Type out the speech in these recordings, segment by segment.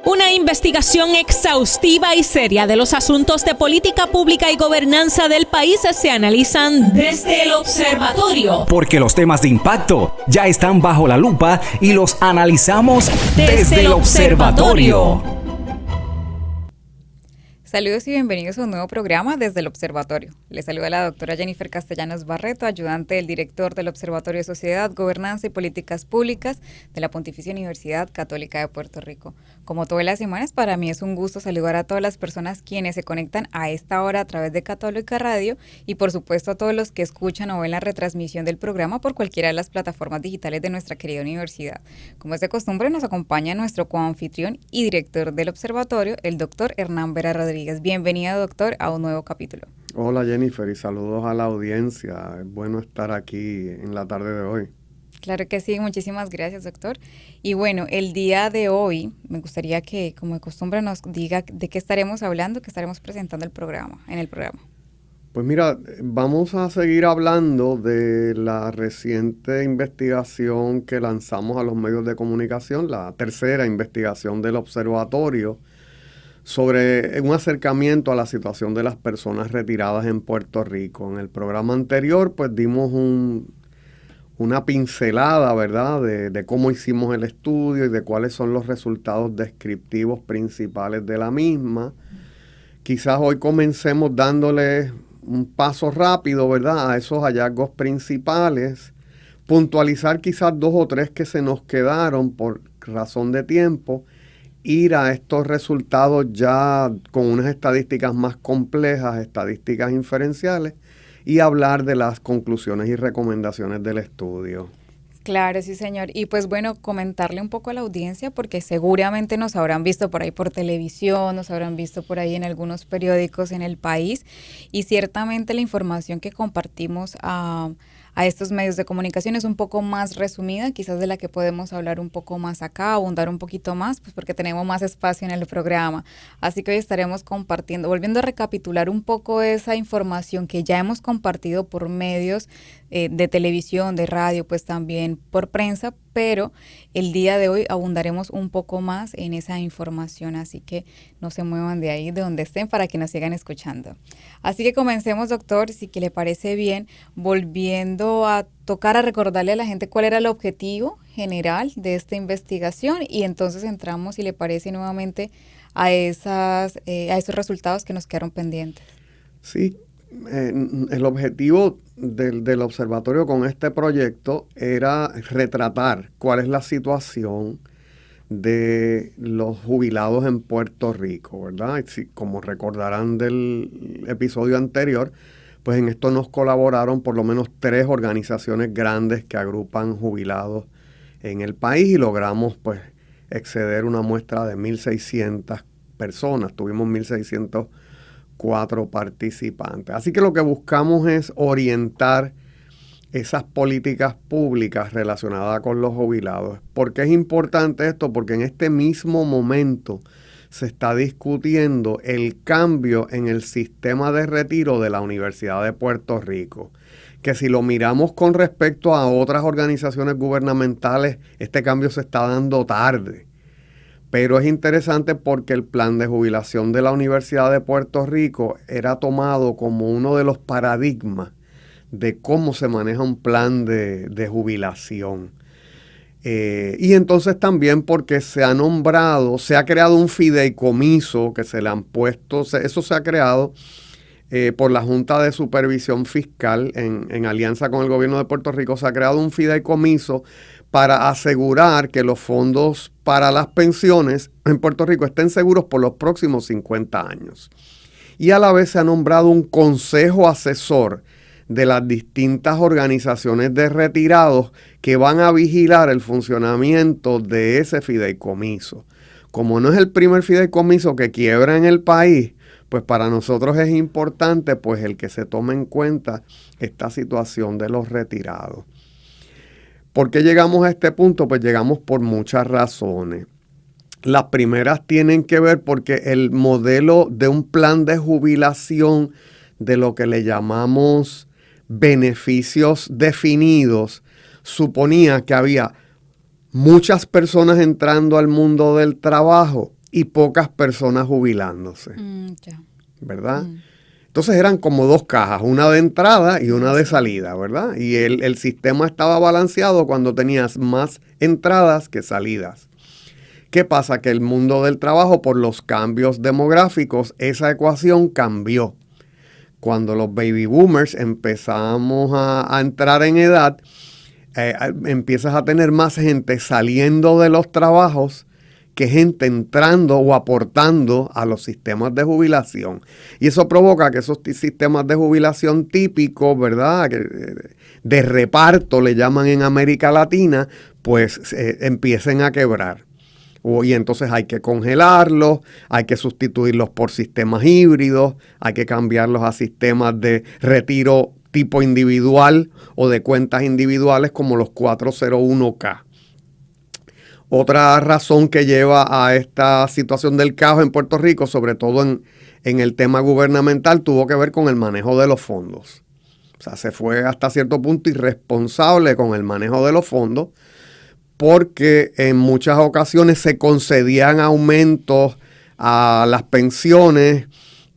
Una investigación exhaustiva y seria de los asuntos de política pública y gobernanza del país se analizan desde el observatorio. Porque los temas de impacto ya están bajo la lupa y los analizamos desde el observatorio. Saludos y bienvenidos a un nuevo programa desde el Observatorio. Les saluda la doctora Jennifer Castellanos Barreto, ayudante del director del Observatorio de Sociedad, Gobernanza y Políticas Públicas de la Pontificia Universidad Católica de Puerto Rico. Como todas las semanas, para mí es un gusto saludar a todas las personas quienes se conectan a esta hora a través de Católica Radio y por supuesto a todos los que escuchan o ven la retransmisión del programa por cualquiera de las plataformas digitales de nuestra querida universidad. Como es de costumbre, nos acompaña nuestro coanfitrión y director del Observatorio, el doctor Hernán Vera Rodríguez. Bienvenido, doctor, a un nuevo capítulo. Hola, Jennifer, y saludos a la audiencia. Es bueno estar aquí en la tarde de hoy. Claro que sí, muchísimas gracias, doctor. Y bueno, el día de hoy me gustaría que, como de costumbre, nos diga de qué estaremos hablando, qué estaremos presentando en el programa. Pues mira, vamos a seguir hablando de la reciente investigación que lanzamos a los medios de comunicación, la tercera investigación del observatorio, sobre un acercamiento a la situación de las personas retiradas en Puerto Rico. En el programa anterior, pues dimos una pincelada, ¿verdad?, de cómo hicimos el estudio y de cuáles son los resultados descriptivos principales de la misma. Quizás hoy comencemos dándole un paso rápido, ¿verdad?, a esos hallazgos principales, puntualizar quizás 2 o 3 que se nos quedaron por razón de tiempo, ir a estos resultados ya con unas estadísticas más complejas, estadísticas inferenciales, y hablar de las conclusiones y recomendaciones del estudio. Claro, sí, señor. Y pues bueno, comentarle un poco a la audiencia, porque seguramente nos habrán visto por ahí por televisión, nos habrán visto por ahí en algunos periódicos en el país, y ciertamente la información que compartimos a estos medios de comunicación es un poco más resumida, quizás de la que podemos hablar un poco más acá, abundar un poquito más, pues porque tenemos más espacio en el programa. Así que hoy estaremos compartiendo, volviendo a recapitular un poco esa información que ya hemos compartido por medios de televisión, de radio, pues también por prensa, pero el día de hoy abundaremos un poco más en esa información, así que no se muevan de ahí, de donde estén, para que nos sigan escuchando. Así que comencemos, doctor, si que le parece bien, volviendo a tocar a recordarle a la gente cuál era el objetivo general de esta investigación, y entonces entramos, si le parece, nuevamente a esos resultados que nos quedaron pendientes. Sí, el objetivo del observatorio con este proyecto era retratar cuál es la situación de los jubilados en Puerto Rico, ¿verdad? Como recordarán del episodio anterior, pues en esto nos colaboraron por lo menos 3 organizaciones grandes que agrupan jubilados en el país, y logramos pues exceder una muestra de 1.600 personas. Tuvimos 1.604 participantes. Así que lo que buscamos es orientar esas políticas públicas relacionadas con los jubilados. ¿Por qué es importante esto? Porque en este mismo momento se está discutiendo el cambio en el sistema de retiro de la Universidad de Puerto Rico, que si lo miramos con respecto a otras organizaciones gubernamentales, este cambio se está dando tarde. Pero es interesante porque el plan de jubilación de la Universidad de Puerto Rico era tomado como uno de los paradigmas de cómo se maneja un plan de jubilación. Y entonces también porque se ha creado un fideicomiso que se le han puesto, eso se ha creado por la Junta de Supervisión Fiscal en alianza con el gobierno de Puerto Rico. Se ha creado un fideicomiso para asegurar que los fondos para las pensiones en Puerto Rico estén seguros por los próximos 50 años. Y a la vez se ha nombrado un consejo asesor de las distintas organizaciones de retirados que van a vigilar el funcionamiento de ese fideicomiso. Como no es el primer fideicomiso que quiebra en el país, pues para nosotros es importante pues el que se tome en cuenta esta situación de los retirados. ¿Por qué llegamos a este punto? Pues llegamos por muchas razones. Las primeras tienen que ver porque el modelo de un plan de jubilación de lo que le llamamos beneficios definidos suponía que había muchas personas entrando al mundo del trabajo y pocas personas jubilándose, Ya. ¿verdad? Entonces eran como dos cajas, una de entrada y una de salida, ¿verdad? Y el sistema estaba balanceado cuando tenías más entradas que salidas. ¿Qué pasa? Que el mundo del trabajo, por los cambios demográficos, esa ecuación cambió. Cuando los baby boomers empezamos a entrar en edad, empiezas a tener más gente saliendo de los trabajos que gente entrando o aportando a los sistemas de jubilación. Y eso provoca que esos sistemas de jubilación típicos, ¿verdad?, de reparto le llaman en América Latina, pues empiecen a quebrar. Y entonces hay que congelarlos, hay que sustituirlos por sistemas híbridos, hay que cambiarlos a sistemas de retiro tipo individual o de cuentas individuales como los 401k. Otra razón que lleva a esta situación del caos en Puerto Rico, sobre todo en el tema gubernamental, tuvo que ver con el manejo de los fondos. O sea, se fue hasta cierto punto irresponsable con el manejo de los fondos, porque en muchas ocasiones se concedían aumentos a las pensiones,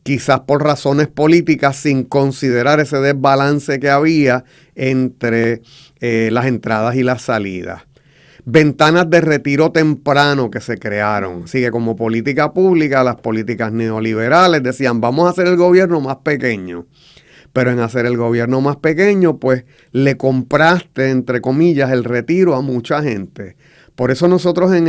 quizás por razones políticas, sin considerar ese desbalance que había entre las entradas y las salidas. Ventanas de retiro temprano que se crearon. Así que como política pública, las políticas neoliberales decían, vamos a hacer el gobierno más pequeño. Pero en hacer el gobierno más pequeño, pues le compraste, entre comillas, el retiro a mucha gente. Por eso nosotros en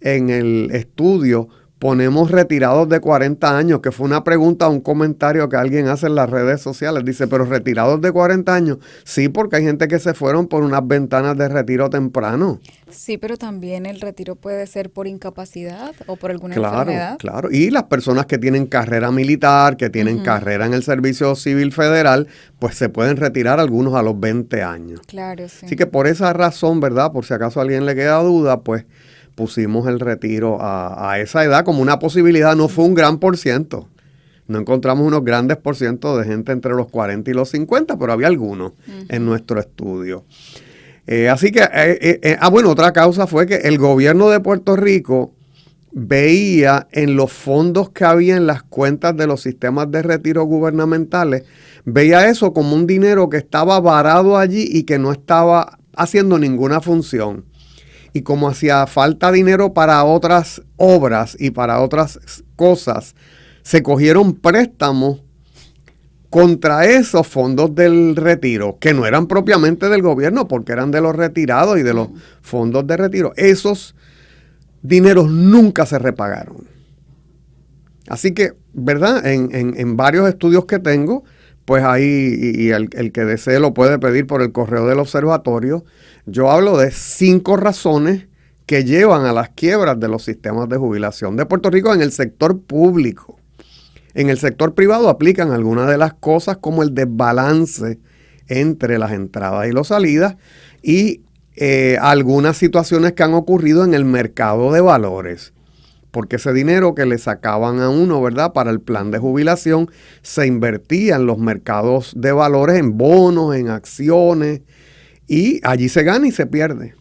el estudio ponemos retirados de 40 años, que fue una pregunta, un comentario que alguien hace en las redes sociales. Dice, pero retirados de 40 años. Sí, porque hay gente que se fueron por unas ventanas de retiro temprano. Sí, pero también el retiro puede ser por incapacidad o por alguna enfermedad. Claro. Y las personas que tienen carrera militar, que tienen carrera en el Servicio Civil Federal, pues se pueden retirar algunos a los 20 años. Claro, sí. Así que por esa razón, ¿verdad? Por si acaso a alguien le queda duda, pues pusimos el retiro a esa edad como una posibilidad. No fue un gran por ciento. No encontramos unos grandes por ciento de gente entre los 40 y los 50, pero había algunos en nuestro estudio. Así que, otra causa fue que el gobierno de Puerto Rico veía en los fondos que había en las cuentas de los sistemas de retiro gubernamentales, veía eso como un dinero que estaba varado allí y que no estaba haciendo ninguna función. Y como hacía falta dinero para otras obras y para otras cosas, se cogieron préstamos contra esos fondos del retiro, que no eran propiamente del gobierno, porque eran de los retirados y de los fondos de retiro. Esos dineros nunca se repagaron. Así que, ¿verdad? En varios estudios que tengo, pues ahí, y el que desee lo puede pedir por el correo del observatorio, yo hablo de 5 razones que llevan a las quiebras de los sistemas de jubilación de Puerto Rico en el sector público. En el sector privado aplican algunas de las cosas como el desbalance entre las entradas y las salidas y algunas situaciones que han ocurrido en el mercado de valores. Porque ese dinero que le sacaban a uno, ¿verdad?, para el plan de jubilación, se invertía en los mercados de valores, en bonos, en acciones, y allí se gana y se pierde,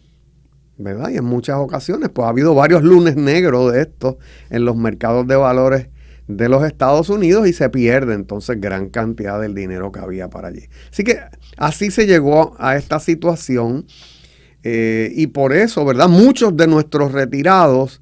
¿verdad? Y en muchas ocasiones, pues ha habido varios lunes negros de esto en los mercados de valores de los Estados Unidos y se pierde entonces gran cantidad del dinero que había para allí. Así que así se llegó a esta situación y por eso, ¿verdad?, muchos de nuestros retirados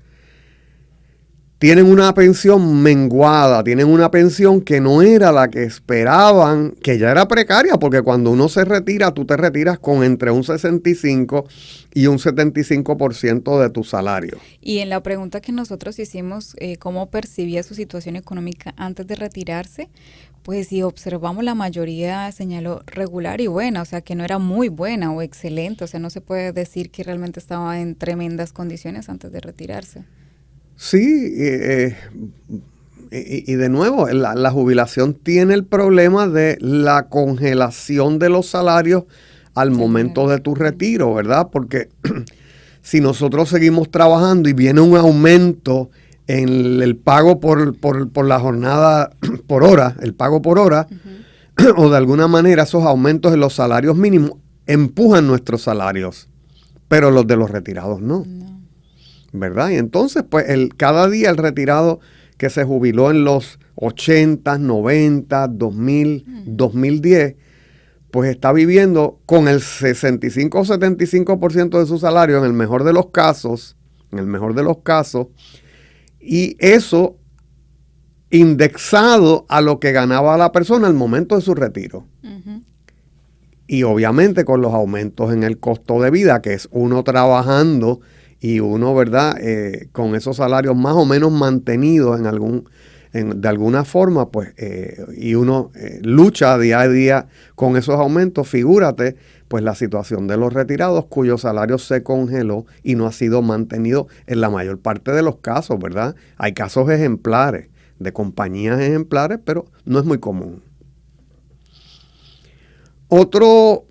tienen una pensión menguada, tienen una pensión que no era la que esperaban, que ya era precaria, porque cuando uno se retira, tú te retiras con entre un 65 y un 75% de tu salario. Y en la pregunta que nosotros hicimos, ¿cómo percibía su situación económica antes de retirarse? Pues si observamos, la mayoría señaló regular y buena, o sea que no era muy buena o excelente, o sea no se puede decir que realmente estaba en tremendas condiciones antes de retirarse. Sí, y de nuevo, la jubilación tiene el problema de la congelación de los salarios al momento de tu retiro, ¿verdad? Porque si nosotros seguimos trabajando y viene un aumento en el pago por la jornada por hora, el pago por hora, o de alguna manera esos aumentos en los salarios mínimos empujan nuestros salarios, pero los de los retirados no. ¿verdad? Y entonces, pues, cada día el retirado que se jubiló en los 80, 90, 2000, 2010, pues está viviendo con el 65 o 75% de su salario en el mejor de los casos, y eso indexado a lo que ganaba la persona al momento de su retiro. Ujú. Y obviamente con los aumentos en el costo de vida, que es uno trabajando y uno, ¿verdad?, con esos salarios más o menos mantenidos de alguna forma, pues, y uno lucha día a día con esos aumentos. Figúrate, pues, la situación de los retirados cuyo salario se congeló y no ha sido mantenido en la mayor parte de los casos, ¿verdad? Hay casos ejemplares, de compañías ejemplares, pero no es muy común. Otro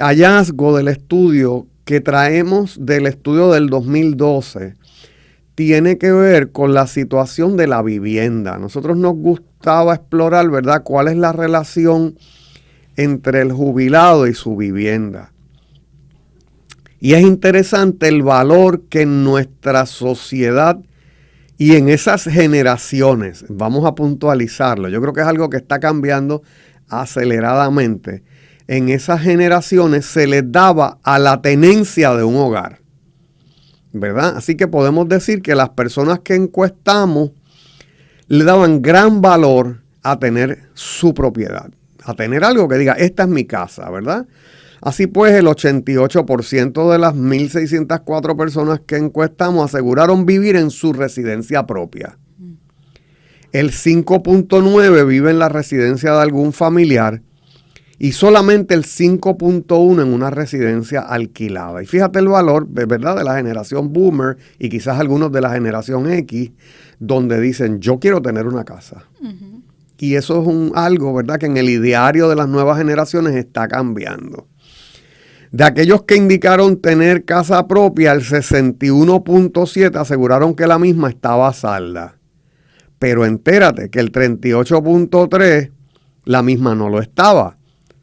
hallazgo del estudio que traemos del estudio del 2012 tiene que ver con la situación de la vivienda. Nosotros nos gustaba explorar, ¿verdad?, cuál es la relación entre el jubilado y su vivienda. Y es interesante el valor que en nuestra sociedad y en esas generaciones, vamos a puntualizarlo, yo creo que es algo que está cambiando aceleradamente. En esas generaciones se les daba a la tenencia de un hogar, ¿verdad? Así que podemos decir que las personas que encuestamos le daban gran valor a tener su propiedad, a tener algo que diga, esta es mi casa, ¿verdad? Así pues, el 88% de las 1.604 personas que encuestamos aseguraron vivir en su residencia propia. El 5.9% vive en la residencia de algún familiar y solamente el 5.1% en una residencia alquilada. Y fíjate el valor, ¿verdad?, de la generación Boomer y quizás algunos de la generación X, donde dicen, yo quiero tener una casa. Uh-huh. Y eso es algo, ¿verdad?, que en el ideario de las nuevas generaciones está cambiando. De aquellos que indicaron tener casa propia, el 61.7% aseguraron que la misma estaba salda. Pero entérate que el 38.3% la misma no lo estaba.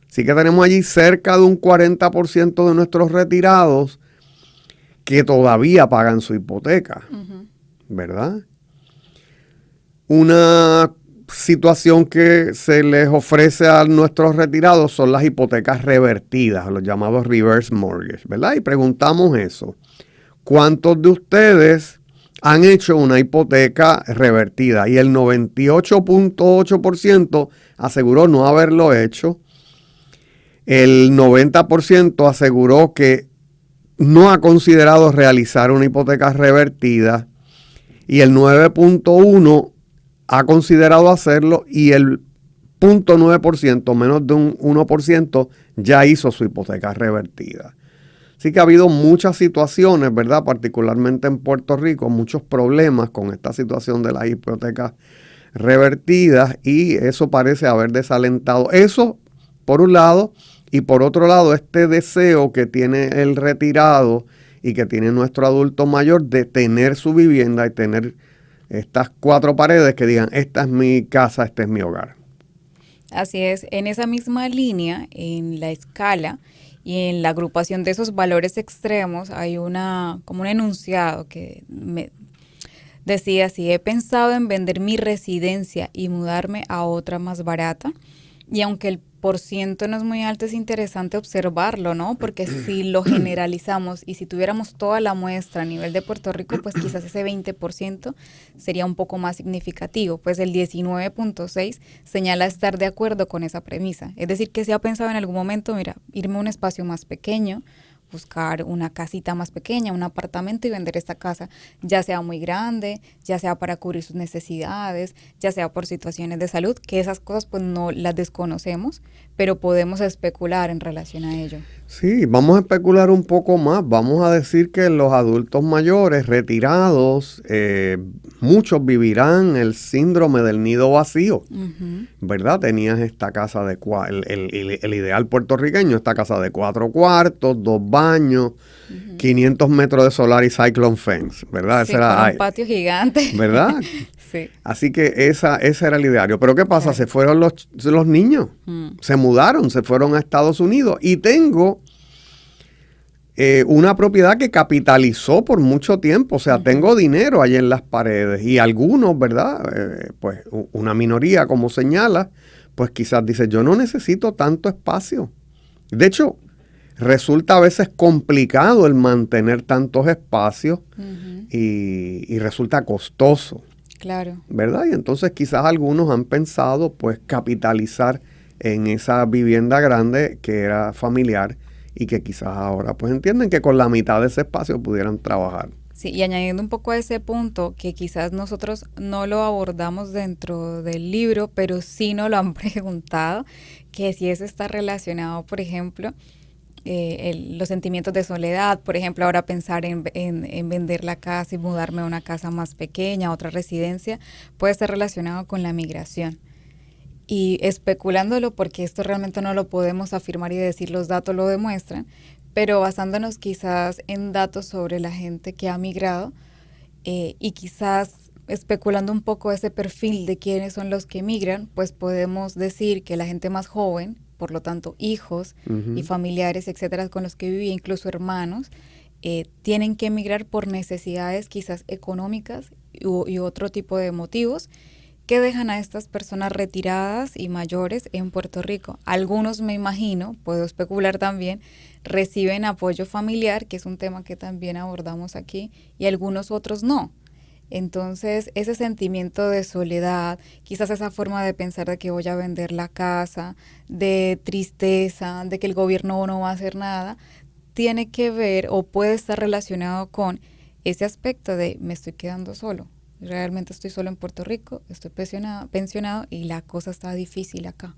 Así que tenemos allí cerca de un 40% de nuestros retirados que todavía pagan su hipoteca, ¿verdad? Una situación que se les ofrece a nuestros retirados son las hipotecas revertidas, los llamados reverse mortgage, ¿verdad? Y preguntamos eso. ¿Cuántos de ustedes han hecho una hipoteca revertida? Y el 98.8% aseguró no haberlo hecho. El 90% aseguró que no ha considerado realizar una hipoteca revertida. Y el 9.1% ha considerado hacerlo. Y el 0.9%, menos de un 1%, ya hizo su hipoteca revertida. Así que ha habido muchas situaciones, ¿verdad?, particularmente en Puerto Rico, muchos problemas con esta situación de las hipotecas revertidas y eso parece haber desalentado. Eso, por un lado, y por otro lado, este deseo que tiene el retirado y que tiene nuestro adulto mayor de tener su vivienda y tener estas cuatro paredes que digan, esta es mi casa, este es mi hogar. Así es, en esa misma línea, en la escala y en la agrupación de esos valores extremos, hay como un enunciado que me decía así: he pensado en vender mi residencia y mudarme a otra más barata. Y aunque el porciento no es muy alto, es interesante observarlo, ¿no? Porque si lo generalizamos y si tuviéramos toda la muestra a nivel de Puerto Rico, pues quizás ese 20% sería un poco más significativo. Pues el 19.6% señala estar de acuerdo con esa premisa. Es decir, que se ha pensado en algún momento, mira, irme a un espacio más pequeño, buscar una casita más pequeña, un apartamento y vender esta casa, ya sea muy grande, ya sea para cubrir sus necesidades, ya sea por situaciones de salud, que esas cosas pues no las desconocemos, pero podemos especular en relación a ello. Sí, vamos a especular un poco más. Vamos a decir que los adultos mayores retirados, muchos vivirán el síndrome del nido vacío, ¿verdad? Tenías esta casa el ideal puertorriqueño, esta casa de 4 cuartos, 2 baños, 500 metros de solar y cyclone fence, ¿verdad? Sí, con un patio gigante. ¿Verdad? Sí. Así que ese era el ideario. Pero ¿qué pasa? Se fueron los niños, se mudaron, se fueron a Estados Unidos. Y tengo una propiedad que capitalizó por mucho tiempo. O sea, tengo dinero ahí en las paredes. Y algunos, ¿verdad? Pues una minoría, como señala, pues quizás dice, yo no necesito tanto espacio. De hecho, resulta a veces complicado el mantener tantos espacios y resulta costoso. Claro. ¿Verdad? Y entonces quizás algunos han pensado pues capitalizar en esa vivienda grande que era familiar y que quizás ahora pues entienden que con la mitad de ese espacio pudieran trabajar. Sí, y añadiendo un poco a ese punto, que quizás nosotros no lo abordamos dentro del libro, pero sí nos lo han preguntado, que si eso está relacionado, por ejemplo, los sentimientos de soledad, por ejemplo, ahora pensar en vender la casa y mudarme a una casa más pequeña, a otra residencia, puede estar relacionado con la migración. Y especulándolo, porque esto realmente no lo podemos afirmar y decir, los datos lo demuestran, pero basándonos quizás en datos sobre la gente que ha migrado y quizás especulando un poco ese perfil de quiénes son los que migran, pues podemos decir que la gente más joven, por lo tanto hijos y familiares, etcétera, con los que vivía, incluso hermanos, tienen que emigrar por necesidades quizás económicas y otro tipo de motivos que dejan a estas personas retiradas y mayores en Puerto Rico. Algunos, me imagino, puedo especular también, reciben apoyo familiar, que es un tema que también abordamos aquí, y algunos otros no. Entonces, ese sentimiento de soledad, quizás esa forma de pensar de que voy a vender la casa, de tristeza, de que el gobierno no va a hacer nada, tiene que ver o puede estar relacionado con ese aspecto de me estoy quedando solo. Realmente estoy solo en Puerto Rico, estoy pensionado y la cosa está difícil acá.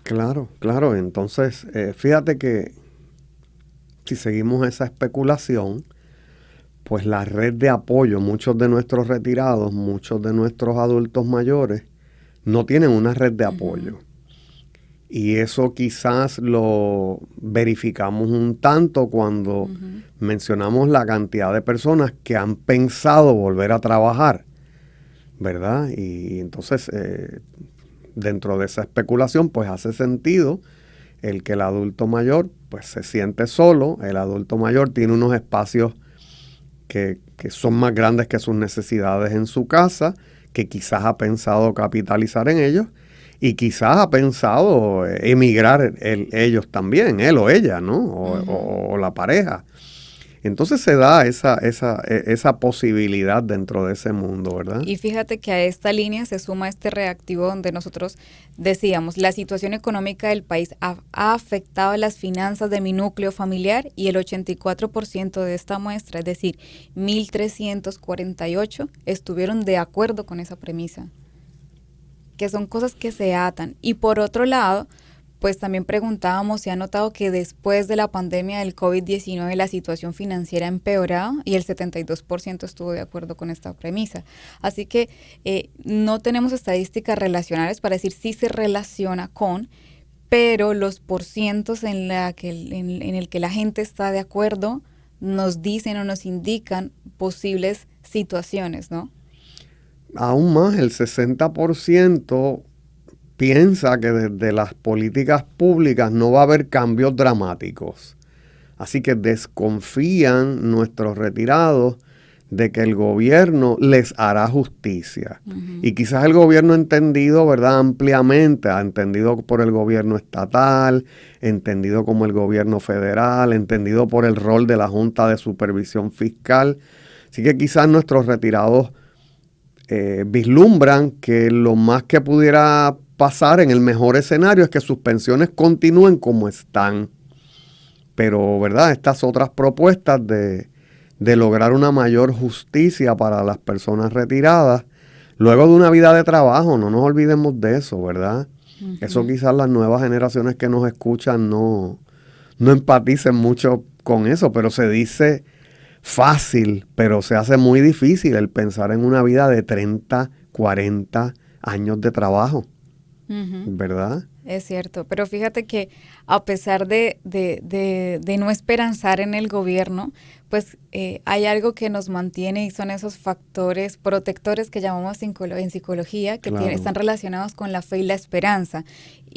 Claro, claro. Entonces, fíjate que si seguimos esa especulación, pues la red de apoyo, muchos de nuestros retirados, muchos de nuestros adultos mayores, no tienen una red de apoyo. Y eso quizás lo verificamos un tanto cuando mencionamos la cantidad de personas que han pensado volver a trabajar, ¿verdad? Y entonces, dentro de esa especulación, pues hace sentido el que el adulto mayor pues se siente solo, el adulto mayor tiene unos espacios que son más grandes que sus necesidades en su casa, que quizás ha pensado capitalizar en ellos y quizás ha pensado emigrar ellos también, él o ella, ¿no? O la pareja. Entonces se da esa posibilidad dentro de ese mundo, ¿verdad? Y fíjate que a esta línea se suma este reactivo donde nosotros decíamos, la situación económica del país ha afectado las finanzas de mi núcleo familiar y el 84% de esta muestra, es decir, 1.348, estuvieron de acuerdo con esa premisa, que son cosas que se atan. Y por otro lado, pues también preguntábamos si ha notado que después de la pandemia del COVID-19 la situación financiera ha empeorado y el 72% estuvo de acuerdo con esta premisa. Así que no tenemos estadísticas relacionales para decir si se relaciona con, pero los porcientos en el que la gente está de acuerdo nos dicen o nos indican posibles situaciones, ¿no? Aún más, el 60% piensa que desde las políticas públicas no va a haber cambios dramáticos. Así que desconfían nuestros retirados de que el gobierno les hará justicia. Y quizás el gobierno entendido, ¿verdad?, ampliamente, entendido por el gobierno estatal, entendido como el gobierno federal, entendido por el rol de la Junta de Supervisión Fiscal. Así que quizás nuestros retirados vislumbran que lo más que pudiera pasar en el mejor escenario es que sus pensiones continúen como están. Pero, ¿verdad?, estas otras propuestas de lograr una mayor justicia para las personas retiradas, luego de una vida de trabajo, no nos olvidemos de eso, ¿verdad? Eso quizás las nuevas generaciones que nos escuchan no empaticen mucho con eso, pero se dice fácil, pero se hace muy difícil el pensar en una vida de 30, 40 años de trabajo, ¿verdad? Es cierto, pero fíjate que a pesar de no esperanzar en el gobierno, pues hay algo que nos mantiene y son esos factores protectores que llamamos en psicología, que Claro. están relacionados con la fe y la esperanza.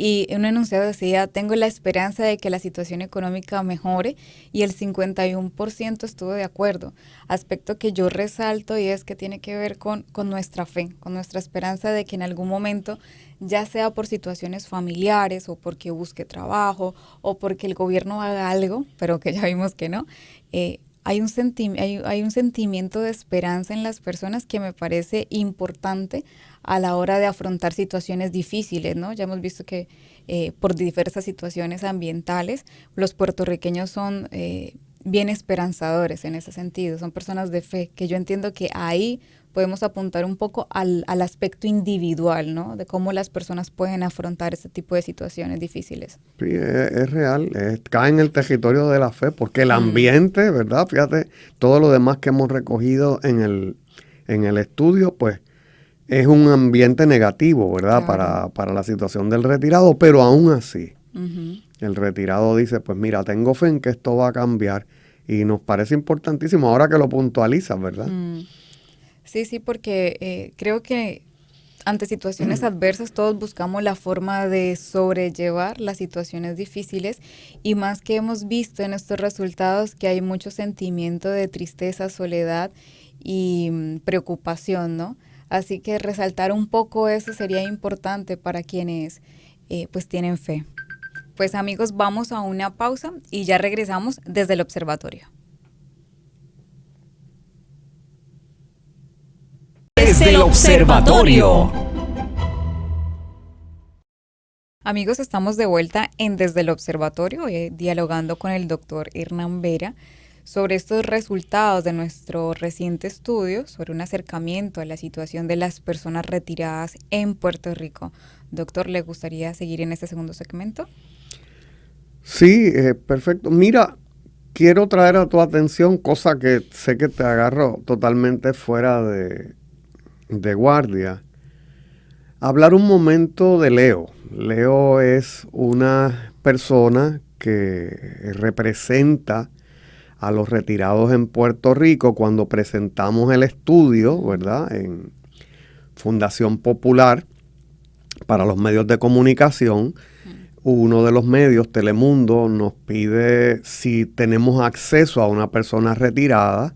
Y un enunciado decía, tengo la esperanza de que la situación económica mejore, y el 51% estuvo de acuerdo. Aspecto que yo resalto, y es que tiene que ver con nuestra fe, con nuestra esperanza de que en algún momento, ya sea por situaciones familiares o porque busque trabajo o porque el gobierno haga algo, pero que ya vimos que no, hay un sentimiento de esperanza en las personas que me parece importante a la hora de afrontar situaciones difíciles, ¿no? Ya hemos visto que por diversas situaciones ambientales, los puertorriqueños son bien esperanzadores en ese sentido, son personas de fe, que yo entiendo que ahí podemos apuntar un poco al aspecto individual, ¿no? De cómo las personas pueden afrontar este tipo de situaciones difíciles. Sí, es real, cae en el territorio de la fe, porque el ambiente, ¿verdad? Fíjate, todo lo demás que hemos recogido en el estudio, pues es un ambiente negativo, ¿verdad? Claro. Para la situación del retirado, pero aún así, Uh-huh. el retirado dice, pues mira, tengo fe en que esto va a cambiar, y nos parece importantísimo ahora que lo puntualizas, ¿verdad? Sí, porque creo que ante situaciones adversas todos buscamos la forma de sobrellevar las situaciones difíciles, y más que hemos visto en estos resultados que hay mucho sentimiento de tristeza, soledad y preocupación, ¿no? Así que resaltar un poco eso sería importante para quienes pues tienen fe. Pues amigos, vamos a una pausa y ya regresamos desde el observatorio. Desde el observatorio. Amigos, estamos de vuelta en Desde el Observatorio, dialogando con el doctor Hernán Vera sobre estos resultados de nuestro reciente estudio sobre un acercamiento a la situación de las personas retiradas en Puerto Rico. Doctor, ¿le gustaría seguir en este segundo segmento? Sí, perfecto. Mira, quiero traer a tu atención, cosa que sé que te agarro totalmente fuera de guardia, hablar un momento de Leo. Leo es una persona que representa a los retirados en Puerto Rico. Cuando presentamos el estudio, ¿verdad?, en Fundación Popular para los medios de comunicación, uno de los medios, Telemundo, nos pide si tenemos acceso a una persona retirada,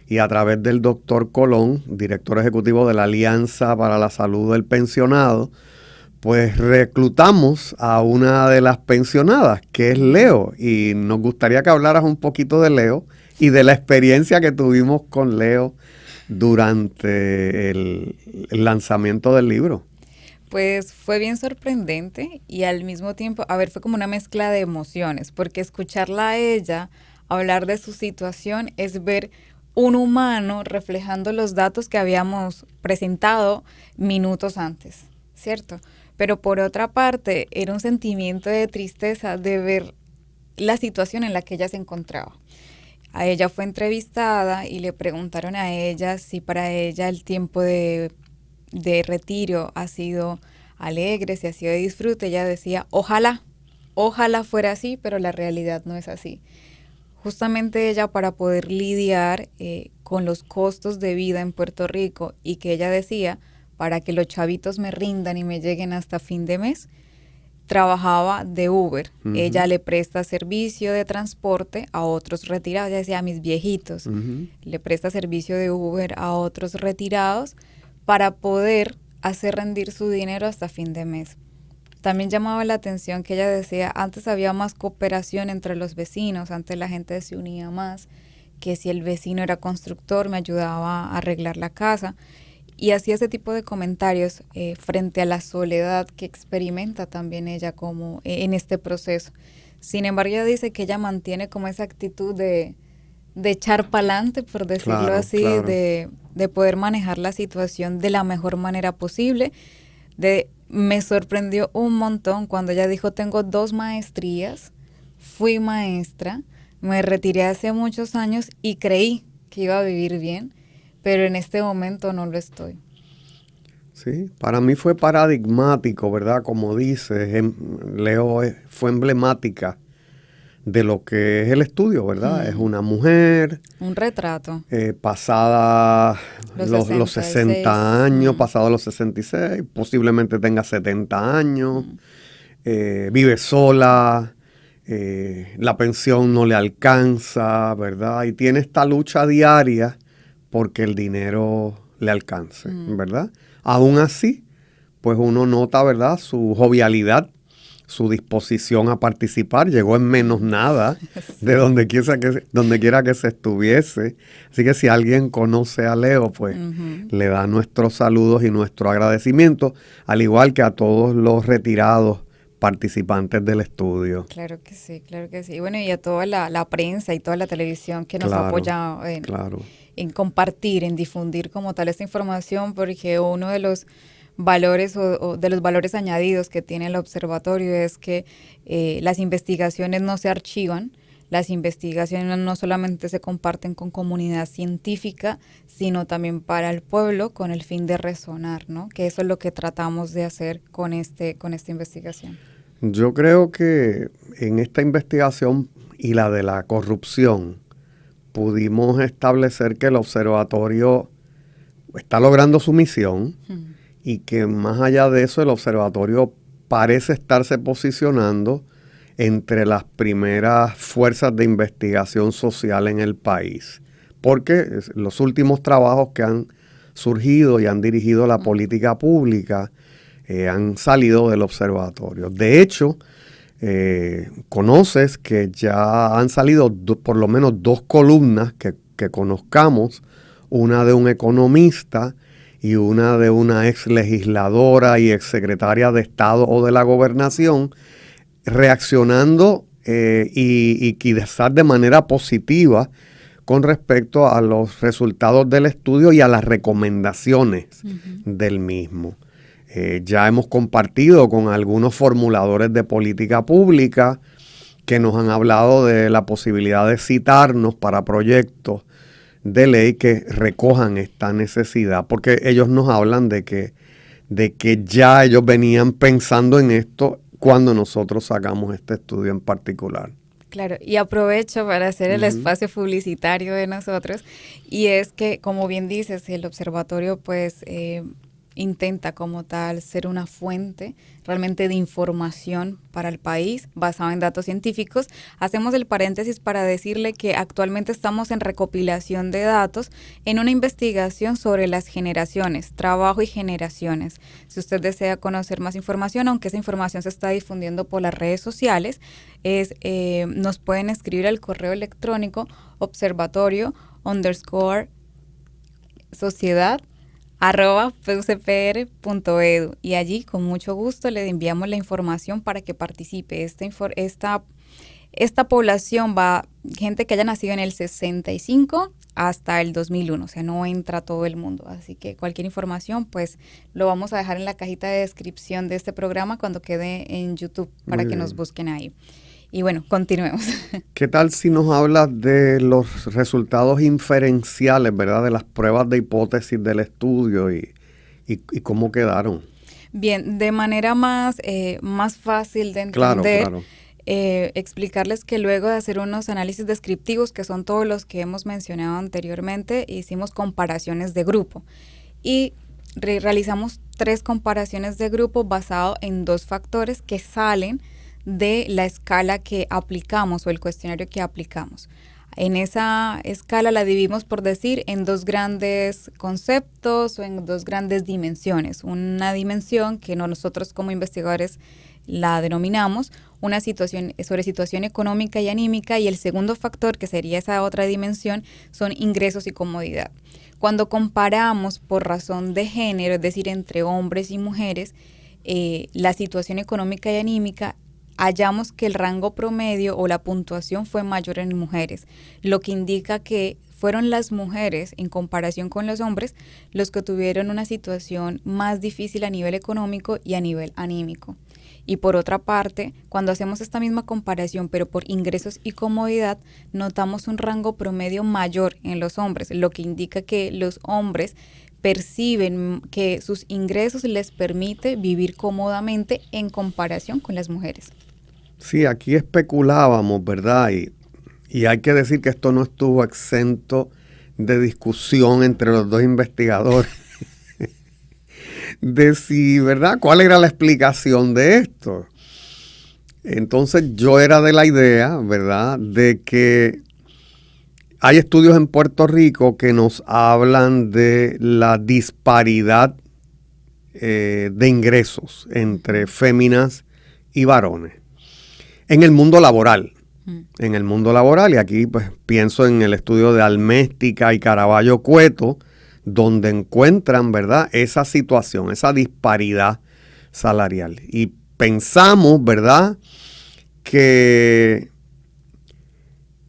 y a través del doctor Colón, director ejecutivo de la Alianza para la Salud del Pensionado, pues reclutamos a una de las pensionadas, que es Leo, y nos gustaría que hablaras un poquito de Leo y de la experiencia que tuvimos con Leo durante el lanzamiento del libro. Pues fue bien sorprendente y al mismo tiempo, fue como una mezcla de emociones, porque escucharla a ella hablar de su situación es ver un humano reflejando los datos que habíamos presentado minutos antes, ¿cierto? Pero por otra parte, era un sentimiento de tristeza de ver la situación en la que ella se encontraba. A ella fue entrevistada y le preguntaron a ella si para ella el tiempo de retiro ha sido alegre, si ha sido de disfrute. Ella decía, ojalá fuera así, pero la realidad no es así. Justamente ella, para poder lidiar con los costos de vida en Puerto Rico, y que ella decía, para que los chavitos me rindan y me lleguen hasta fin de mes, trabajaba de Uber. Uh-huh. Ella le presta servicio de transporte a otros retirados, ella decía, a mis viejitos. Uh-huh. Le presta servicio de Uber a otros retirados para poder hacer rendir su dinero hasta fin de mes. También llamaba la atención que ella decía, antes había más cooperación entre los vecinos, antes la gente se unía más, que si el vecino era constructor me ayudaba a arreglar la casa, y hacía ese tipo de comentarios frente a la soledad que experimenta también ella como en este proceso. Sin embargo, ella dice que ella mantiene como esa actitud de echar pa'lante, por decirlo así, claro. de poder manejar la situación de la mejor manera posible. Me sorprendió un montón cuando ella dijo, tengo 2 maestrías, fui maestra, me retiré hace muchos años y creí que iba a vivir bien, pero en este momento no lo estoy. Sí, para mí fue paradigmático, ¿verdad? Como dices, Leo fue emblemática de lo que es el estudio, ¿verdad? Es una mujer. Un retrato. Pasada los 60 años, pasada los 66, posiblemente tenga 70 años, vive sola, la pensión no le alcanza, ¿verdad? Y tiene esta lucha diaria porque el dinero le alcance, ¿verdad? Aún así, pues uno nota, ¿verdad?, su jovialidad, su disposición a participar. Llegó en menos nada de donde quiera que se estuviese. Así que si alguien conoce a Leo, pues le da nuestros saludos y nuestro agradecimiento, al igual que a todos los retirados participantes del estudio. Claro que sí, claro que sí. Bueno, y a toda la prensa y toda la televisión que nos ha apoyado en compartir, en difundir como tal esta información, porque uno de los valores o de los valores añadidos que tiene el observatorio es que las investigaciones no se archivan, las investigaciones no solamente se comparten con comunidad científica, sino también para el pueblo con el fin de resonar, ¿no? Que eso es lo que tratamos de hacer con esta investigación. Yo creo que en esta investigación y la de la corrupción pudimos establecer que el observatorio está logrando su misión y que más allá de eso el observatorio parece estarse posicionando entre las primeras fuerzas de investigación social en el país. Porque los últimos trabajos que han surgido y han dirigido la política pública han salido del observatorio. De hecho, conoces que ya han salido por lo menos 2 columnas que conozcamos, una de un economista y una de una ex legisladora y ex secretaria de Estado o de la Gobernación, reaccionando y quizás de manera positiva con respecto a los resultados del estudio y a las recomendaciones del mismo. Ya hemos compartido con algunos formuladores de política pública que nos han hablado de la posibilidad de citarnos para proyectos de ley que recojan esta necesidad, porque ellos nos hablan de que ya ellos venían pensando en esto cuando nosotros sacamos este estudio en particular. Claro, y aprovecho para hacer el espacio publicitario de nosotros, y es que, como bien dices, el observatorio pues intenta como tal ser una fuente realmente de información para el país basada en datos científicos. Hacemos el paréntesis para decirle que actualmente estamos en recopilación de datos en una investigación sobre las generaciones, trabajo y generaciones. Si usted desea conocer más información, aunque esa información se está difundiendo por las redes sociales, nos pueden escribir al correo electrónico observatorio_sociedad@pucpr.edu, y allí con mucho gusto le enviamos la información para que participe. Esta población va gente que haya nacido en el 65 hasta el 2001, o sea, no entra todo el mundo. Así que cualquier información, pues lo vamos a dejar en la cajita de descripción de este programa cuando quede en YouTube para que nos busquen ahí. Y bueno, continuemos. ¿Qué tal si nos hablas de los resultados inferenciales, ¿verdad? De las pruebas de hipótesis del estudio y cómo quedaron. Bien, de manera más fácil de entender, claro. Explicarles que luego de hacer unos análisis descriptivos, que son todos los que hemos mencionado anteriormente, hicimos comparaciones de grupo y realizamos 3 comparaciones de grupo basado en 2 factores que salen de la escala que aplicamos o el cuestionario que aplicamos. En esa escala la dividimos, por decir, en 2 grandes conceptos o en 2 grandes dimensiones. Una dimensión que nosotros como investigadores la denominamos una situación económica y anímica, y el segundo factor, que sería esa otra dimensión, son ingresos y comodidad. Cuando comparamos por razón de género, es decir, entre hombres y mujeres, la situación económica y anímica, hallamos que el rango promedio o la puntuación fue mayor en mujeres, lo que indica que fueron las mujeres, en comparación con los hombres, los que tuvieron una situación más difícil a nivel económico y a nivel anímico. Y por otra parte, cuando hacemos esta misma comparación, pero por ingresos y comodidad, notamos un rango promedio mayor en los hombres, lo que indica que los hombres perciben que sus ingresos les permite vivir cómodamente en comparación con las mujeres. Sí, aquí especulábamos, ¿verdad? Y hay que decir que esto no estuvo exento de discusión entre los dos investigadores de si, ¿verdad?, cuál era la explicación de esto. Entonces yo era de la idea, ¿verdad?, de que hay estudios en Puerto Rico que nos hablan de la disparidad de ingresos entre féminas y varones en el mundo laboral. En el mundo laboral, y aquí pues pienso en el estudio de Alméstica y Caraballo Cueto, donde encuentran, ¿verdad?, esa situación, esa disparidad salarial. Y pensamos, ¿verdad?, que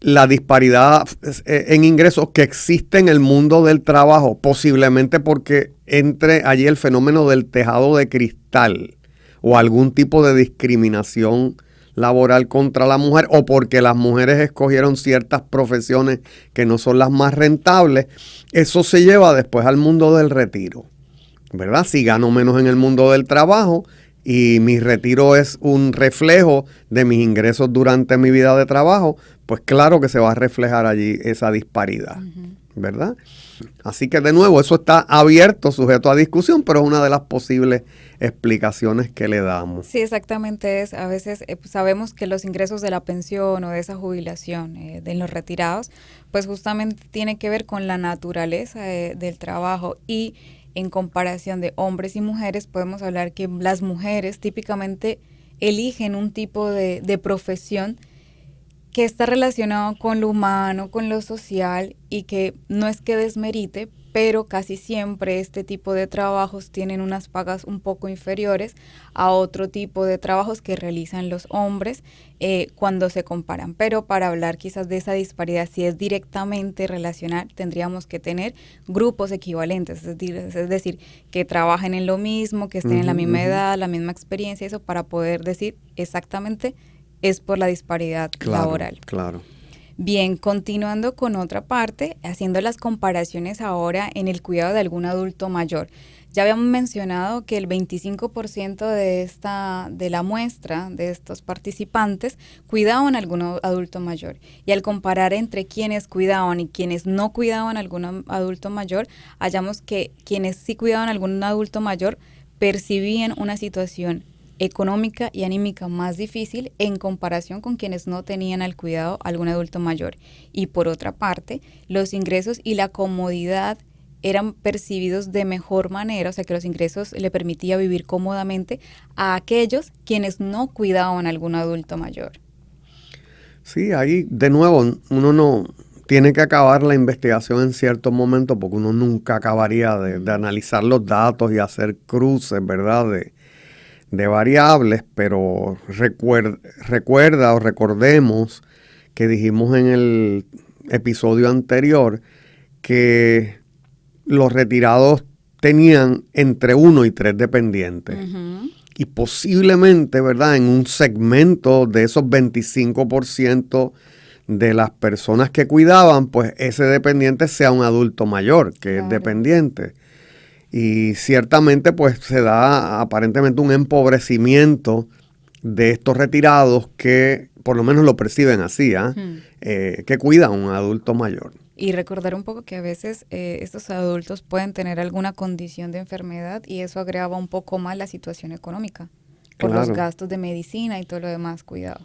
la disparidad en ingresos que existe en el mundo del trabajo, posiblemente porque entre allí el fenómeno del tejado de cristal o algún tipo de discriminación laboral contra la mujer, o porque las mujeres escogieron ciertas profesiones que no son las más rentables, eso se lleva después al mundo del retiro, ¿verdad? Si gano menos en el mundo del trabajo y mi retiro es un reflejo de mis ingresos durante mi vida de trabajo, pues claro que se va a reflejar allí esa disparidad, ¿verdad? Así que de nuevo, eso está abierto, sujeto a discusión, pero es una de las posibles explicaciones que le damos. Sí, exactamente. A veces sabemos que los ingresos de la pensión o de esa jubilación de los retirados, pues justamente tiene que ver con la naturaleza del trabajo, y en comparación de hombres y mujeres podemos hablar que las mujeres típicamente eligen un tipo de profesión que está relacionado con lo humano, con lo social, y que no es que desmerite, pero casi siempre este tipo de trabajos tienen unas pagas un poco inferiores a otro tipo de trabajos que realizan los hombres cuando se comparan. Pero para hablar quizás de esa disparidad, si es directamente relacional, tendríamos que tener grupos equivalentes, es decir, que trabajen en lo mismo, que estén en la misma edad, la misma experiencia, eso para poder decir exactamente es por la disparidad laboral. Claro. Bien, continuando con otra parte, haciendo las comparaciones ahora en el cuidado de algún adulto mayor. Ya habíamos mencionado que el 25% de la muestra de estos participantes cuidaban a algún adulto mayor. Y al comparar entre quienes cuidaban y quienes no cuidaban a algún adulto mayor, hallamos que quienes sí cuidaban a algún adulto mayor percibían una situación económica y anímica más difícil en comparación con quienes no tenían al cuidado a algún adulto mayor. Y por otra parte, los ingresos y la comodidad eran percibidos de mejor manera, o sea que los ingresos le permitía vivir cómodamente a aquellos quienes no cuidaban a algún adulto mayor. Sí, ahí de nuevo uno no tiene que acabar la investigación en cierto momento, porque uno nunca acabaría de analizar los datos y hacer cruces, ¿verdad?, de variables, pero recuerda o recordemos que dijimos en el episodio anterior que los retirados tenían entre 1 y 3 dependientes. Y posiblemente, ¿verdad?, en un segmento de esos 25% de las personas que cuidaban, pues ese dependiente sea un adulto mayor que es dependiente. Y ciertamente pues se da aparentemente un empobrecimiento de estos retirados que por lo menos lo perciben así, que cuidan a un adulto mayor. Y recordar un poco que a veces estos adultos pueden tener alguna condición de enfermedad y eso agrava un poco más la situación económica por los gastos de medicina y todo lo demás, cuidado.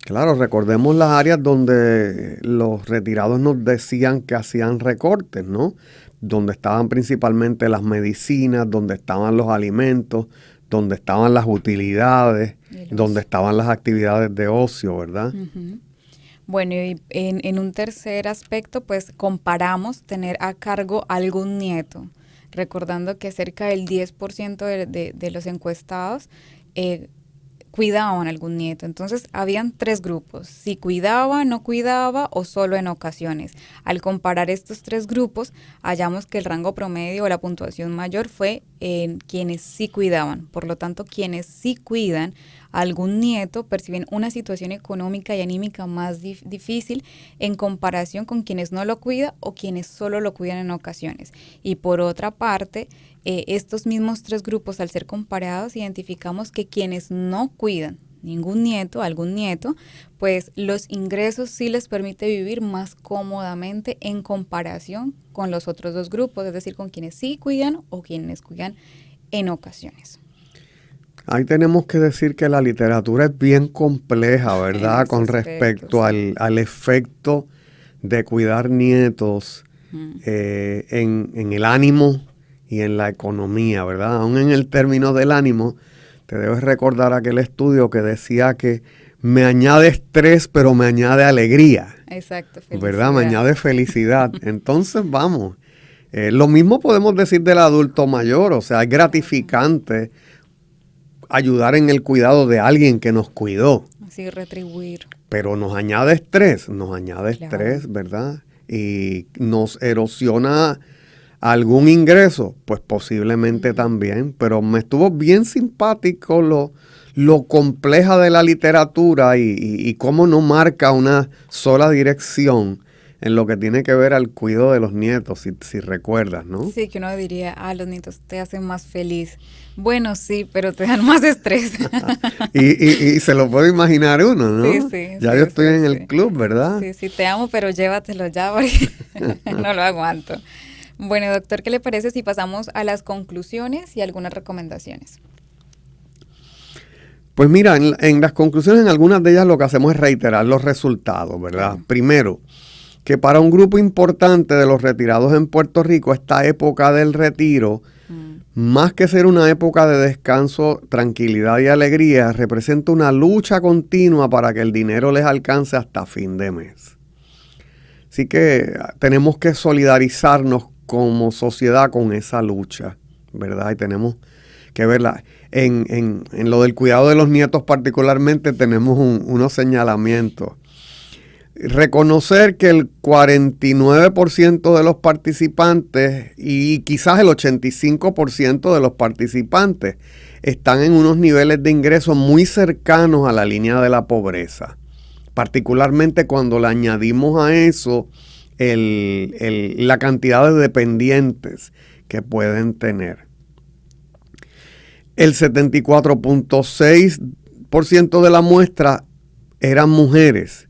Claro, recordemos las áreas donde los retirados nos decían que hacían recortes, ¿no? Donde estaban principalmente las medicinas, donde estaban los alimentos, donde estaban las utilidades, donde estaban las actividades de ocio, ¿verdad? Bueno, y en un tercer aspecto, pues comparamos tener a cargo algún nieto, recordando que cerca del 10% de los encuestados cuidaban algún nieto. Entonces, habían 3 grupos, si cuidaba, no cuidaba o solo en ocasiones. Al comparar estos 3 grupos, hallamos que el rango promedio o la puntuación mayor fue en quienes sí cuidaban. Por lo tanto, quienes sí cuidan algún nieto perciben una situación económica y anímica más difícil en comparación con quienes no lo cuidan o quienes solo lo cuidan en ocasiones. Y por otra parte, estos mismos tres grupos, al ser comparados, identificamos que quienes no cuidan ningún nieto, algún nieto, pues los ingresos sí les permite vivir más cómodamente en comparación con los otros dos grupos, es decir, con quienes sí cuidan o quienes cuidan en ocasiones. Ahí tenemos que decir que la literatura es bien compleja, ¿verdad? Con respecto sí. al efecto de cuidar nietos en el ánimo y en la economía, ¿verdad? Aún en el término del ánimo, te debes recordar aquel estudio que decía que me añade estrés, pero me añade alegría. Exacto, felicidad. ¿Verdad? Me añade felicidad. Entonces, vamos, lo mismo podemos decir del adulto mayor, o sea, es gratificante ayudar en el cuidado de alguien que nos cuidó. Así retribuir. Pero nos añade estrés, estrés, ¿verdad? Y nos erosiona algún ingreso, pues posiblemente también, pero me estuvo bien simpático lo compleja de la literatura y cómo no marca una sola dirección en lo que tiene que ver al cuidado de los nietos, si recuerdas, ¿no? Sí, que uno diría, los nietos te hacen más feliz. Bueno, sí, pero te dan más estrés. y se lo puede imaginar uno, ¿no? Sí. Ya yo estoy en el club, ¿verdad? Sí, te amo, pero llévatelo ya porque no lo aguanto. Bueno, doctor, ¿qué le parece si pasamos a las conclusiones y algunas recomendaciones? Pues mira, en las conclusiones, en algunas de ellas lo que hacemos es reiterar los resultados, ¿verdad? Claro. Primero, que para un grupo importante de los retirados en Puerto Rico, esta época del retiro, más que ser una época de descanso, tranquilidad y alegría, representa una lucha continua para que el dinero les alcance hasta fin de mes. Así que tenemos que solidarizarnos como sociedad con esa lucha, ¿verdad? Y tenemos que verla. En lo del cuidado de los nietos particularmente tenemos unos señalamientos. Reconocer que el 49% de los participantes y quizás el 85% de los participantes están en unos niveles de ingresos muy cercanos a la línea de la pobreza. Particularmente cuando le añadimos a eso la cantidad de dependientes que pueden tener. El 74.6% de la muestra eran mujeres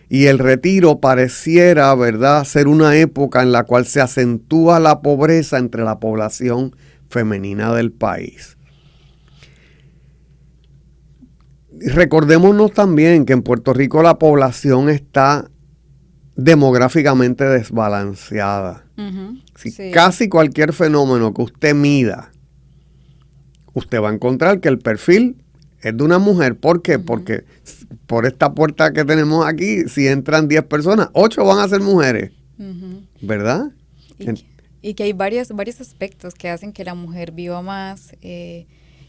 y el retiro pareciera, ¿verdad?, ser una época en la cual se acentúa la pobreza entre la población femenina del país. Recordémonos también que en Puerto Rico la población está demográficamente desbalanceada. Sí. Casi cualquier fenómeno que usted mida, usted va a encontrar que el perfil es de una mujer. ¿Por qué? Porque por esta puerta que tenemos aquí, si entran 10 personas, 8 van a ser mujeres. ¿Verdad? Y que hay varios aspectos que hacen que la mujer viva más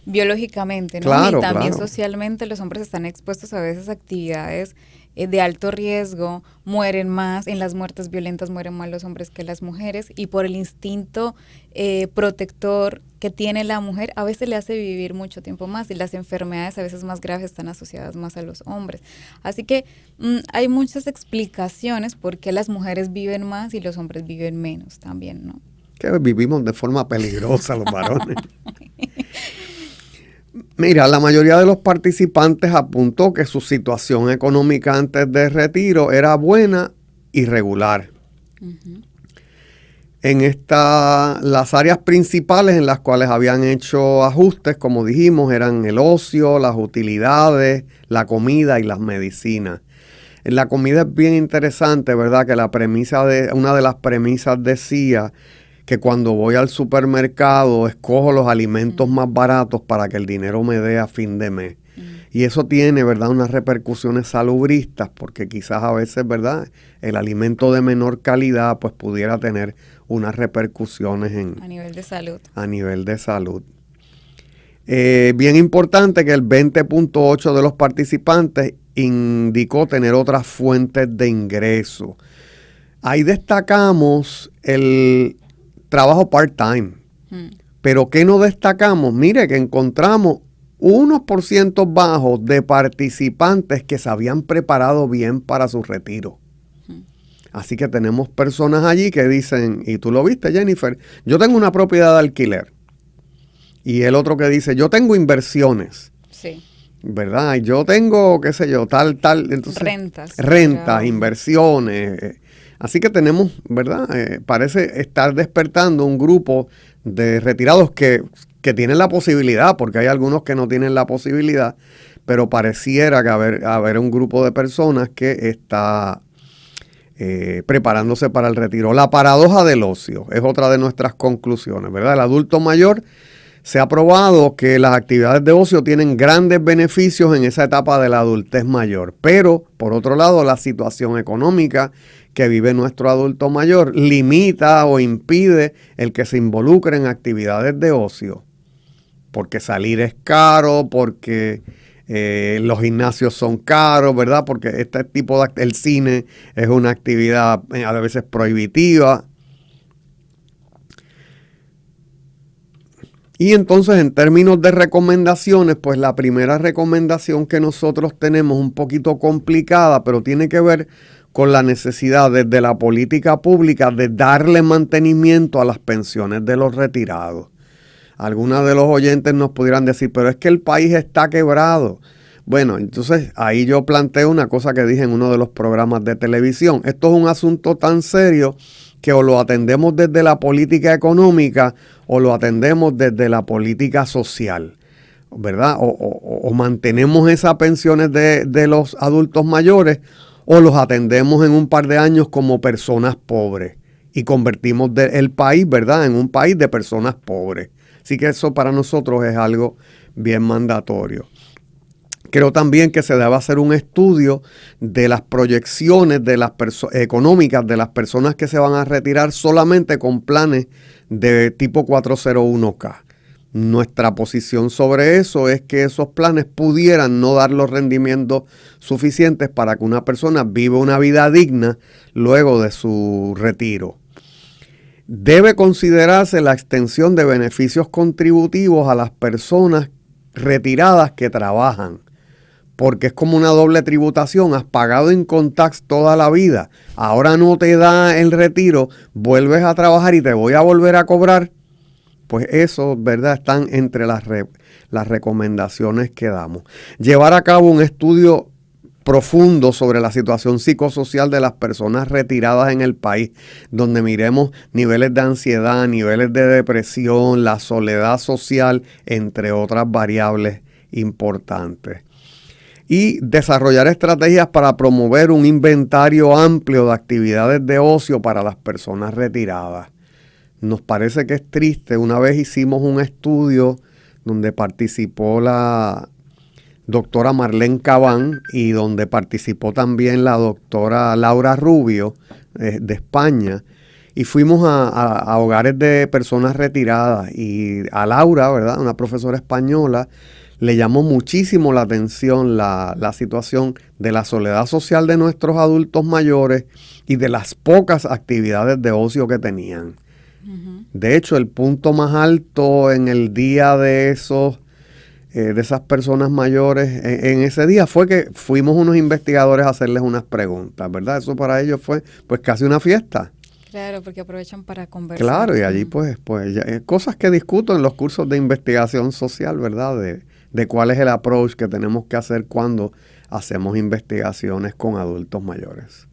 biológicamente, ¿no? Claro, y también claro. Socialmente los hombres están expuestos a veces a actividades de alto riesgo, mueren más, en las muertes violentas mueren más los hombres que las mujeres, y por el instinto protector que tiene la mujer, a veces le hace vivir mucho tiempo más, y las enfermedades a veces más graves están asociadas más a los hombres. Así que hay muchas explicaciones por qué las mujeres viven más y los hombres viven menos también, ¿no? Que vivimos de forma peligrosa los varones. Mira, la mayoría de los participantes apuntó que su situación económica antes del retiro era buena y regular. Las áreas principales en las cuales habían hecho ajustes, como dijimos, eran el ocio, las utilidades, la comida y las medicinas. En la comida es bien interesante, ¿verdad?, que una de las premisas decía que cuando voy al supermercado escojo los alimentos más baratos para que el dinero me dé a fin de mes. Y eso tiene, ¿verdad?, unas repercusiones salubristas, porque quizás a veces, ¿verdad?, el alimento de menor calidad pues pudiera tener unas repercusiones a nivel de salud. Bien importante que el 20.8% de los participantes indicó tener otras fuentes de ingreso. Ahí destacamos el trabajo part-time. Pero ¿qué no destacamos? Mire que encontramos unos porcientos bajos de participantes que se habían preparado bien para su retiro. Así que tenemos personas allí que dicen, y tú lo viste, Jennifer, yo tengo una propiedad de alquiler. Y el otro que dice, yo tengo inversiones. Sí. ¿Verdad? Yo tengo, qué sé yo, tal. Entonces, rentas, inversiones. Así que tenemos, ¿verdad? Parece estar despertando un grupo de retirados que tienen la posibilidad, porque hay algunos que no tienen la posibilidad, pero pareciera que haber un grupo de personas que está preparándose para el retiro. La paradoja del ocio es otra de nuestras conclusiones, ¿verdad? El adulto mayor, se ha probado que las actividades de ocio tienen grandes beneficios en esa etapa de la adultez mayor, pero por otro lado la situación económica que vive nuestro adulto mayor limita o impide el que se involucre en actividades de ocio, porque salir es caro, porque los gimnasios son caros, ¿verdad? Porque este tipo el cine es una actividad a veces prohibitiva. Y entonces, en términos de recomendaciones, pues la primera recomendación que nosotros tenemos, un poquito complicada, pero tiene que ver con la necesidad desde la política pública de darle mantenimiento a las pensiones de los retirados. Algunos de los oyentes nos pudieran decir, pero es que el país está quebrado. Bueno, entonces ahí yo planteo una cosa que dije en uno de los programas de televisión. Esto es un asunto tan serio que o lo atendemos desde la política económica o lo atendemos desde la política social, ¿verdad? O mantenemos esas pensiones de los adultos mayores o los atendemos en un par de años como personas pobres y convertimos el país, ¿verdad?, en un país de personas pobres. Así que eso para nosotros es algo bien mandatorio. Creo también que se debe hacer un estudio de las proyecciones de las económicas de las personas que se van a retirar solamente con planes de tipo 401k. Nuestra posición sobre eso es que esos planes pudieran no dar los rendimientos suficientes para que una persona viva una vida digna luego de su retiro. Debe considerarse la extensión de beneficios contributivos a las personas retiradas que trabajan, porque es como una doble tributación. Has pagado income tax toda la vida, ahora no te da el retiro, vuelves a trabajar y te voy a volver a cobrar. Pues eso, ¿verdad?, están entre las recomendaciones que damos. Llevar a cabo un estudio profundo sobre la situación psicosocial de las personas retiradas en el país, donde miremos niveles de ansiedad, niveles de depresión, la soledad social, entre otras variables importantes. Y desarrollar estrategias para promover un inventario amplio de actividades de ocio para las personas retiradas. Nos parece que es triste. Una vez hicimos un estudio donde participó la doctora Marlene Cabán y donde participó también la doctora Laura Rubio de España, y fuimos a hogares de personas retiradas, y a Laura, ¿verdad?, una profesora española, le llamó muchísimo la atención la situación de la soledad social de nuestros adultos mayores y de las pocas actividades de ocio que tenían. Uh-huh. De hecho, el punto más alto en el día de esas personas mayores en ese día fue que fuimos unos investigadores a hacerles unas preguntas, ¿verdad? Eso para ellos fue pues casi una fiesta. Claro, porque aprovechan para conversar. Claro, y allí pues ya, cosas que discuto en los cursos de investigación social, ¿verdad? De cuál es el approach que tenemos que hacer cuando hacemos investigaciones con adultos mayores.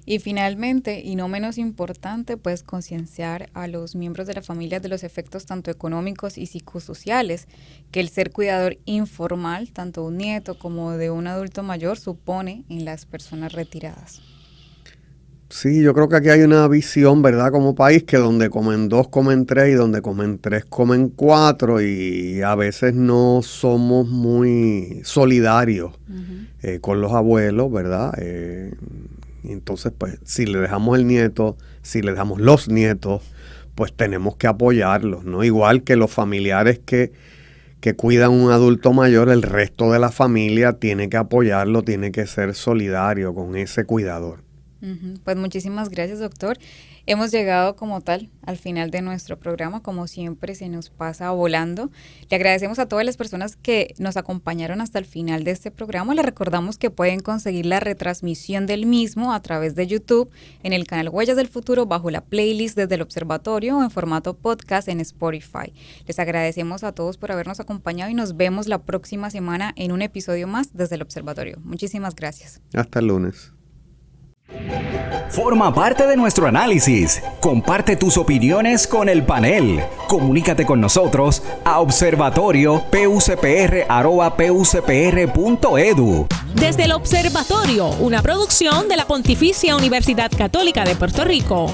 Y finalmente, y no menos importante, pues concienciar a los miembros de la familia de los efectos tanto económicos y psicosociales que el ser cuidador informal, tanto de un nieto como de un adulto mayor, supone en las personas retiradas. Sí, yo creo que aquí hay una visión, ¿verdad?, como país, que donde comen 2, comen 3, y donde comen 3, comen 4, y a veces no somos muy solidarios con los abuelos, ¿verdad? Entonces, pues, si le dejamos el nieto, si le dejamos los nietos, pues tenemos que apoyarlos, ¿no? Igual que los familiares que cuidan un adulto mayor, el resto de la familia tiene que apoyarlo, tiene que ser solidario con ese cuidador. Pues muchísimas gracias, doctor. Hemos llegado como tal al final de nuestro programa, como siempre se nos pasa volando. Le agradecemos a todas las personas que nos acompañaron hasta el final de este programa. Les recordamos que pueden conseguir la retransmisión del mismo a través de YouTube, en el canal Huellas del Futuro, bajo la playlist Desde el Observatorio o en formato podcast en Spotify. Les agradecemos a todos por habernos acompañado y nos vemos la próxima semana en un episodio más Desde el Observatorio. Muchísimas gracias. Hasta el lunes. Forma parte de nuestro análisis. Comparte tus opiniones con el panel. Comunícate con nosotros a observatorio.pucpr@pucpr.edu. Desde el Observatorio, una producción de la Pontificia Universidad Católica de Puerto Rico.